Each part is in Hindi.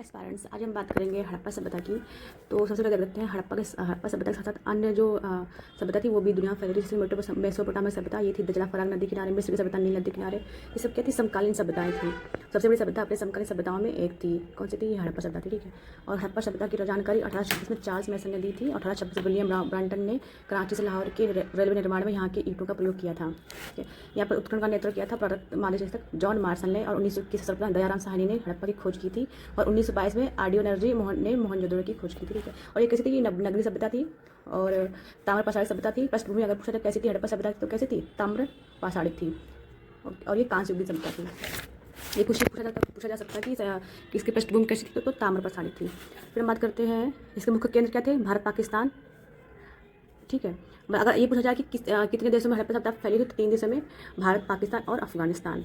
हेलो एस्पायरेंट्स, आज हम बात करेंगे हड़प्पा सभ्यता की। तो सबसे पहले देखते हैं हड़प्पा सभ्यता के साथ साथ अन्य जो सभ्यता थी वो भी दुनिया में फैली थी। जैसे मेसोपोटामिया सभ्यता ये थी, दजला फराग नदी किनारे, मिस्र की सभ्यता नील नदी किनारे। ये सब क्या थी? समकालीन सभ्यताएं थी। सबसे बड़ी सभ्यता अपने समकालीन सभ्यताओं में एक थी। कौन सी थी? हड़प्पा सभ्यता थी। ठीक है। और हड़प्पा सभ्यता की जानकारी 1826 में चार्ल्स मैसन ने दी थी। 1826 विलियम ब्रांटन ने कराची से लाहौर के रेलवे निर्माण में यहाँ के ईंटों का प्रयोग किया था। ठीक है। यहाँ पर उत्खनन का नेतृत्व किया था भारत महानिदेशक जॉन मार्शल ने। और 1921 सर्वप्रथम दयाराम साहनी ने हड़प्पा की खोज की थी। और 1922 में आरडी बनर्जी ने मोहनजोदड़ो की खोज की थी। ठीक है। और ये कैसी थी? ये नगरी सभ्यता थी और ताम्र पाषाणी सभ्यता थी। पृष्ठभूमि अगर पूछा जाए कैसी थी हड़प्पा सभ्यता, तो कैसी थी? ताम्र पाषाणी थी। और ये कांस्य युग की सभ्यता थी। ये कुछ पूछा जा सकता है कि इसकी पृष्ठभूमि कैसी थी, तो ताम्र पाषाणी थी। फिर हम बात करते हैं इसके मुख्य केंद्र क्या थे? भारत पाकिस्तान। ठीक है। अगर ये पूछा जाए कि कितने देशों में हड़प्पा सभ्यता फैली थी, तो 3 देशों में, भारत, पाकिस्तान और अफगानिस्तान।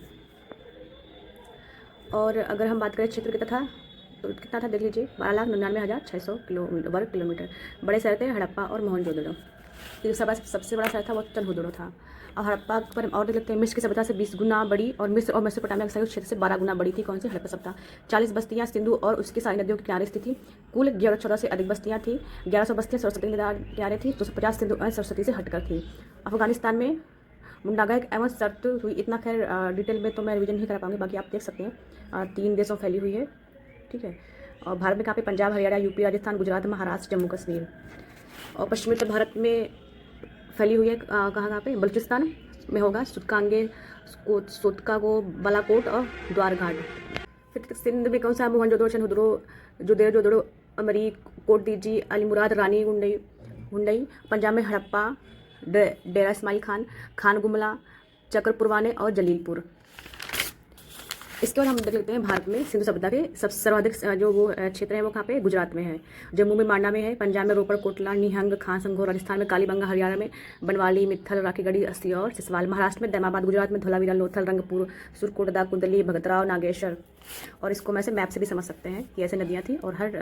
और अगर हम बात करें क्षेत्र कितना था, तो कितना था देख लीजिए, 12,99,600 वर्ग किलोमीटर। बड़े शहर थे हड़प्पा और मोहनजोदड़ो। सबसे बड़ा शहर था वो तनहुदड़ो था। और हड़प्पा पर और देख लेते हैं, मिस्र की सभ्यता से 20 गुना बड़ी और मिस्र और मेसोपोटामिया के संयुक्त क्षेत्र से 12 गुना बड़ी थी। कौन सी? हड़प्पा सभ्यता। 40 बस्तियाँ सिंधु और उसकी सारी नदियों के किनारे स्थित थी। कुल 1114 से अधिक बस्तियाँ थी। 1100 बस्तियाँ सरस्वती के किनारे थी। 250 सिंधु सरस्वती से हटकर थी। अफगानिस्तान में मुंडागैग एवं शर्त हुई। इतना खैर डिटेल में तो मैं रिवीजन नहीं कर पाऊंगी, बाकी आप देख सकते हैं 3 देशों फैली हुई है। ठीक है। और भारत में कहाँ पे? पंजाब, हरियाणा, यूपी, राजस्थान, गुजरात, महाराष्ट्र, जम्मू कश्मीर। और पश्चिमी उत्तर भारत में फैली हुई है कहाँ पे? बलूचिस्तान में होगा, सुतकांगे, सोतकागो, बालाकोट और द्वारघाट। फिर सिंध में कौन सा? मोहनजोदड़ो, चनहुदड़ो, जोदेड़ो, अमरी, कोटदीजी, अलीमुराद, रानी हुंडई। पंजाब में हड़प्पा, डेरा इस्माइल खान, खान गुमला, चक्रपुरवाने और जलीलपुर। इसके बाद हम देख लेते हैं भारत में सिंधु सभ्यता के सबसे सर्वाधिक जो वो क्षेत्र है वो कहाँ पे? गुजरात में है। जम्मू में मांडा में है। पंजाब में रोपड़, कोटला, निहंग, खानसंगोर। राजस्थान में कालीबंगा। हरियाणा में बनवाली, मित्थल, राखीगढ़ी, अस्सी और सिसवाल। महाराष्ट्र में दैमाबाद। गुजरात में धोलावीरा, लोथल, रंगपुर, सुरकोटदा, कुंडली, भगतराव, नागेश्वर। और इसको मैं से मैप से भी समझ सकते हैं कि ऐसे नदियाँ थी और हर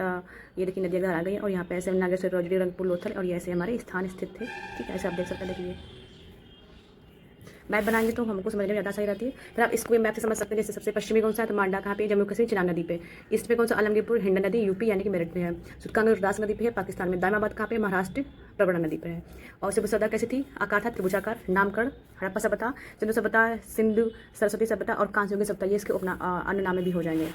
ये देखिए नदियाँ घर आ गई हैं। और यहाँ पे ऐसे नागेश्वर, रोजड़ी, रंगपुर, लोथल और ये ऐसे हमारे स्थान स्थित थे। ठीक है, ऐसे आप देख सकते हैं। देखिए मैप बनाएंगे तो हमको समझने में ज़्यादा सही रहती है। फिर आप इसको मैप से समझ सकते हैं। जैसे सबसे पश्चिमी कौन सा है? तो मांडा कहाँ पे? जम्मू कश्मीर, चिनाब नदी पे। ईस्ट में कौन सा? आलमगीरपुर, हिंड नदी, यूपी यानी कि मेरठ में है। सुतकांग दास नदी पे है, पाकिस्तान में। दामाबाद कहाँ पे? महाराष्ट्र, प्रवरा नदी पे है। और सिंधु सभ्यता कैसी थी? आकार था त्रिभुजाकार। नामकरण हड़प्पा सभ्यता, सिंधु सभ्यता, सिंधु सरस्वती सभ्यता और कांस्य युग सभ्यता, ये इसके अन्य नाम भी हो जाएंगे।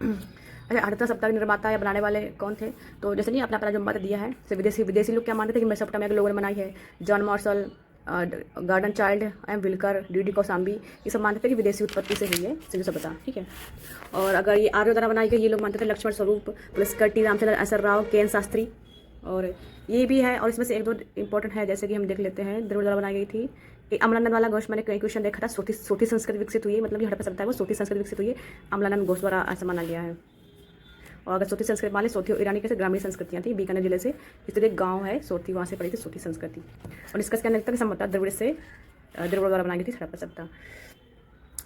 अच्छा, हड़प्पा सभ्यता के निर्माता या बनाने वाले कौन थे? तो जैसे नहीं अपना जो मत दिया है, विदेशी लोग क्या मानते थे कि मेसोपोटामिया के लोगों ने बनाई है। John Marshall, Gordon Childe, M विल्कर, डी कौसाम्बी, ये सब मानते थे कि विदेशी उत्पत्ति से हुई है सिंधु सभ्यता। ठीक है। और अगर ये आर्यों द्वारा बनाई गई, ये लोग मानते थे लक्ष्मण स्वरूप, पुलस्कर, टी रामचंद्र, एसर राव, के एन शास्त्री। और ये भी है। और इसमें से एक दो इंपॉर्टेंट है, जैसे कि हम देख लेते हैं। द्रविड़ द्वारा बनाई गई थी। अमलानंद वाला घोष, मैंने कई क्वेश्चन देखा था। सोती संस्कृति विकसित हुई है, मतलब कि हड़प्पा सभ्यता है वो सोती संस्कृति विकसित हुई है, अमलानंद घोष द्वारा ऐसा माना गया है। और अगर सोती संस्कृति मान लें, सोती ईरानी कैसे ग्रामीण संस्कृतियाँ थी। बीकानेर जिले से स्थित एक गाँव है सोती, वहाँ से पड़ी थी सोती संस्कृति। और इसका कहने तक समता द्रविड़ द्वारा बनाई गई थी हड़प्पा सभ्यता।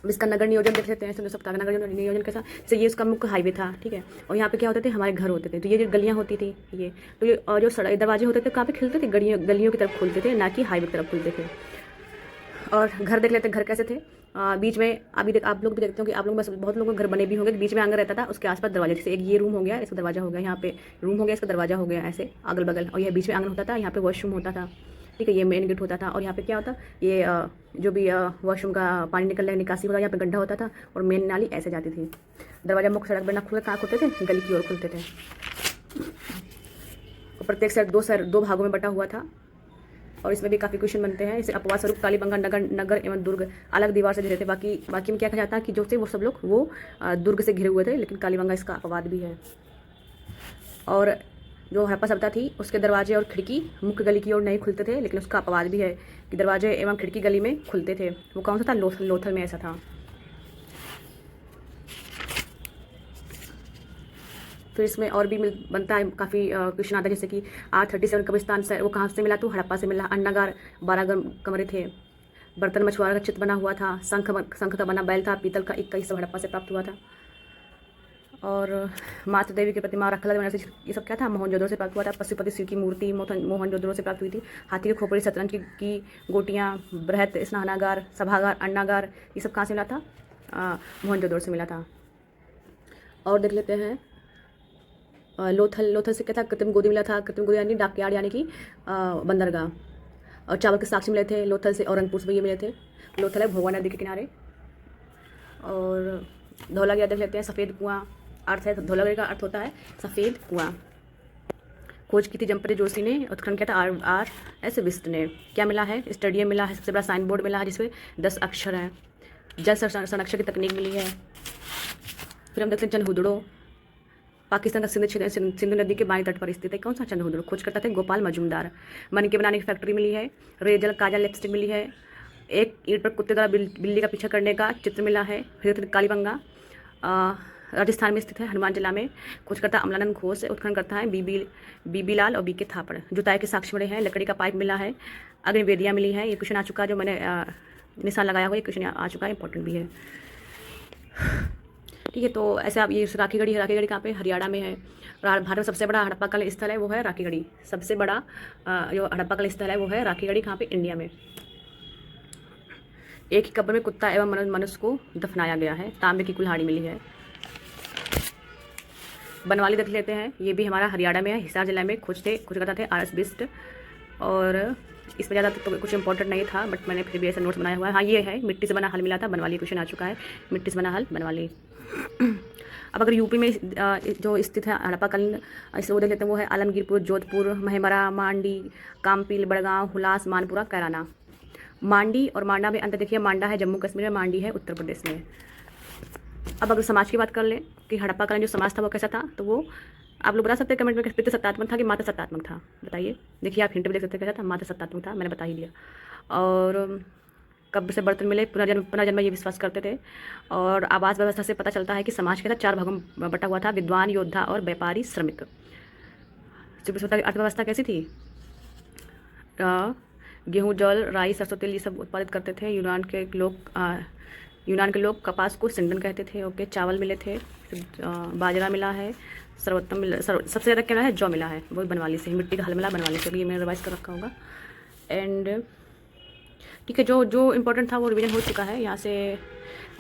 इसका नगर नियोजन देख लेते हैं। सिंधु सभ्यता का नगर नियोजन कैसा? जैसे ये उसका मुख्य हाईवे था। ठीक है। और यहाँ पे क्या होते थे? हमारे घर होते थे। तो ये जो गलियाँ होती थी, ये तो ये और जो सड़क दरवाजे होते थे कहाँ पे खुलते थे? गलियों की तरफ खुलते थे, ना कि हाईवे की तरफ खुलते थे। और घर देख लेते हैं, घर कैसे थे? बीच में अभी आप लोग भी देखते हो कि आप लोग बस बहुत लोगों के घर बने भी होंगे। बीच में आंगन रहता था, उसके आसपास दरवाजे, जैसे एक ये रूम हो गया, इसका दरवाजा हो गया, यहाँ पे रूम हो गया, इसका दरवाजा हो गया, ऐसे अगल बगल। और यह बीच में आंगन होता था, यहाँ पे वॉशरूम होता था। ठीक है, ये मेन गेट होता था। और यहाँ पे क्या होता? ये जो भी वॉशरूम का पानी निकलने निकासी होता, यहाँ पे गड्ढा होता था और मेन नाली ऐसे जाती थी। दरवाजा मुख्य सड़क पर ना खुले कहाँ खुलते थे? गली की ओर खुलते थे। और प्रत्येक सड़क 2 भागों में बटा हुआ था। और इसमें भी काफ़ी क्वेश्चन बनते हैं। इसे अपवाद स्वरूप कालीबंगा नगर एवं दुर्ग अलग दीवार से घिरे थे। बाकी में क्या कहा जाता है कि जो थे वो सब लोग वो दुर्ग से घिरे हुए थे, लेकिन कालीबंगा इसका अपवाद भी है। और जो हड़प्पा सभ्यता थी उसके दरवाजे और खिड़की मुख्य गली की ओर नहीं खुलते थे, लेकिन उसका अपवाद भी है कि दरवाजे एवं खिड़की गली में खुलते थे। वो कौन सा था? लोथल में ऐसा था। फिर इसमें और भी बनता है, काफ़ी क्वेश्चन आता है, जैसे कि R37 कब्रिस्तान से वो कहाँ से मिला? तो हड़प्पा से मिला। अन्नागार 12 कमरे थे। बर्तन मछुआरा का चित्र बना हुआ था। शंख का बना बैल था। पीतल का 21 सब हड़प्पा से प्राप्त हुआ था। और मातृ देवी की प्रतिमा रखला बनारसी, ये सब क्या था? मोहनजोदड़ो से प्राप्त हुआ था। पशुपति शिव की मूर्ति मोहनजोदड़ो से प्राप्त हुई थी। हाथी की खोपड़ी, शतरंज की गोटियाँ, बृहत स्नानागार, सभागार, अन्नागार, ये सब कहाँ से मिला था? मोहनजोदड़ो से मिला था। और देख लेते हैं लोथल। लोथल से क्या था, कृत्रिम गोदी मिला था। कृत्रिम गोदी यानी डाकयार्ड यानी कि बंदरगाह। और चावल के साक्ष्य मिले थे लोथल से, औरंगपुर से ये मिले थे। लोथल है भोगा नदी के किनारे। और धौलागिरी देख लेते हैं, सफ़ेद कुआं अर्थ है। धौलागिरी का अर्थ होता है सफ़ेद कुआं। खोज की थी जमपति जोशी ने, उत्खनन किया था RS बिष्ट ने। क्या मिला है, स्टेडियम मिला है, सबसे बड़ा साइन बोर्ड मिला है जिसमें 10 अक्षर हैं। जल संरक्षण की तकनीक मिली है। फिर हम देखते हैं चंदहुदड़ो, पाकिस्तान का सिंधु क्षेत्र सिंधु नदी के बाएं तट पर स्थित है। कौन सा चंदहुदड़ो, खोज करता थे गोपाल मजूमदार। मन के बनाने की फैक्ट्री मिली है। रेजल काजल लिपस्टिक मिली है। एक ईंट पर कुत्ते द्वारा बिल्ली का पीछा करने का चित्र मिला है। फिर कालीबंगा राजस्थान में स्थित है, हनुमान जिला में। खोज करता अमलानंद घोष, उत्खनन करता है बीबी लाल और BK थापड़। जुताई के साक्ष्य मिले हैं। लकड़ी का पाइप मिला है। अग्निवेदियाँ मिली है। ये क्वेश्चन आ चुका है, जो मैंने निशान लगाया हुआ, ये क्वेश्चन आ चुका है, इंपॉर्टेंट भी है। ठीक है, तो ऐसे आप ये राखीगढ़ी कहाँ पे, हरियाणा में है। और भारत में सबसे बड़ा हड़प्पा कल स्थल है वो है राखीगढ़ी। सबसे बड़ा जो हड़प्पा कल स्थल है वो है राखीगढ़ी। कहाँ पे, इंडिया में। एक ही कब्र में कुत्ता एवं मनुष्य को दफनाया गया है। तांबे की कुल्हाड़ी मिली है। बनवाली देख लेते हैं, ये भी हमारा हरियाणा में है, हिसार जिला में। खोज करता थे RS बिष्ट। और इसमें ज़्यादा तो कुछ इंपॉर्टेंट नहीं था, बट मैंने फिर भी ऐसा नोट्स बनाया हुआ है। हाँ, ये है, मिट्टी से बना हल मिला था। बनवाली क्वेश्चन आ चुका है, मिट्टी से बना हल बनवाली। अब अगर यूपी में जो स्थित है हड़प्पा कल, इसे वो देख लेते हैं, वो है आलमगीरपुर, जोधपुर, महमरा, मांडी, कामपील, बड़गांव, हुलास, मानपुरा, कैराना। मांडी और मांडा में अंतर देखिए, मांडा है जम्मू कश्मीर में, मांडी है उत्तर प्रदेश में। अब अगर समाज की बात कर लें कि हड़प्पा कालीन जो समाज था वो कैसा था, तो वो आप लोग बता सकते हैं कमेंट में, पितृ सत्तात्मक था कि मातृ सत्तात्मक था, बताइए। देखिए आप हिंट भी देख सकते हैं कैसा था, मातृ सत्तात्मक था, मैंने बता ही दिया। और कब्र से बर्तन मिले, पुनर्जन्म ये विश्वास करते थे। और आवास व्यवस्था से पता चलता है कि समाज के साथ 4 भागों में बटा हुआ था, विद्वान, योद्धा और व्यापारी, श्रमिक। अर्थव्यवस्था कैसी थी, गेहूँ, जल, राई, सरसों तेल ये सब उत्पादित करते थे। यूनान के लोग कपास को सिंडन कहते थे। ओके, चावल मिले थे, बाजरा मिला है, सर्वोत्तम मिला, सबसे ज़्यादा क्या है, जौ मिला है, वो बनवाली से। मिट्टी का हल मिला बनवाली से, ये मैंने रिवाइज कर रखा होगा। एंड ठीक है, जो इम्पोर्टेंट था वो रिवीजन हो चुका है। यहाँ से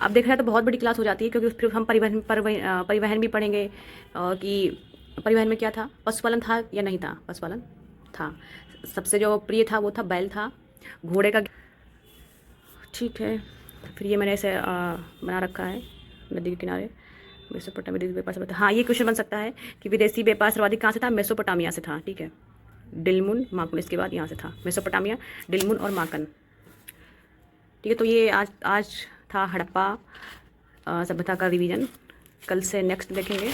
आप देख रहे हैं तो बहुत बड़ी क्लास हो जाती है, क्योंकि फिर हम परिवहन भी पढ़ेंगे कि परिवहन में क्या था, पशुपालन था या नहीं था। पशुपालन था। सबसे जो प्रिय था वो था बैल था, घोड़े का। ठीक है, फिर ये मैंने ऐसे बना रखा है नदी के किनारे, मेसोपोटामिया विदेशी व्यापार से। हाँ, ये क्वेश्चन बन सकता है कि विदेशी व्यापार सर्वाधिक कहाँ से था, मेसोपोटामिया से था। ठीक है, डिलमुन, माकुन, इसके बाद यहाँ से था मेसोपोटामिया, डिलमुन और माकन। ठीक है, तो ये आज था हड़प्पा सभ्यता का रिवीजन। कल से नेक्स्ट देखेंगे।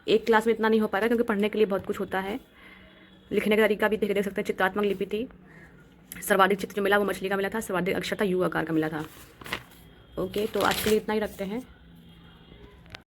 एक क्लास में इतना नहीं हो पाएगा, क्योंकि पढ़ने के लिए बहुत कुछ होता है। लिखने का तरीका भी देख सकते हैं, चित्रात्मक लिपि थी। सर्वाधिक चित्र जो मिला वो मछली का मिला था, सर्वाधिक अक्षर था U आकार का मिला था। ओके, तो आज के लिए इतना ही रखते हैं।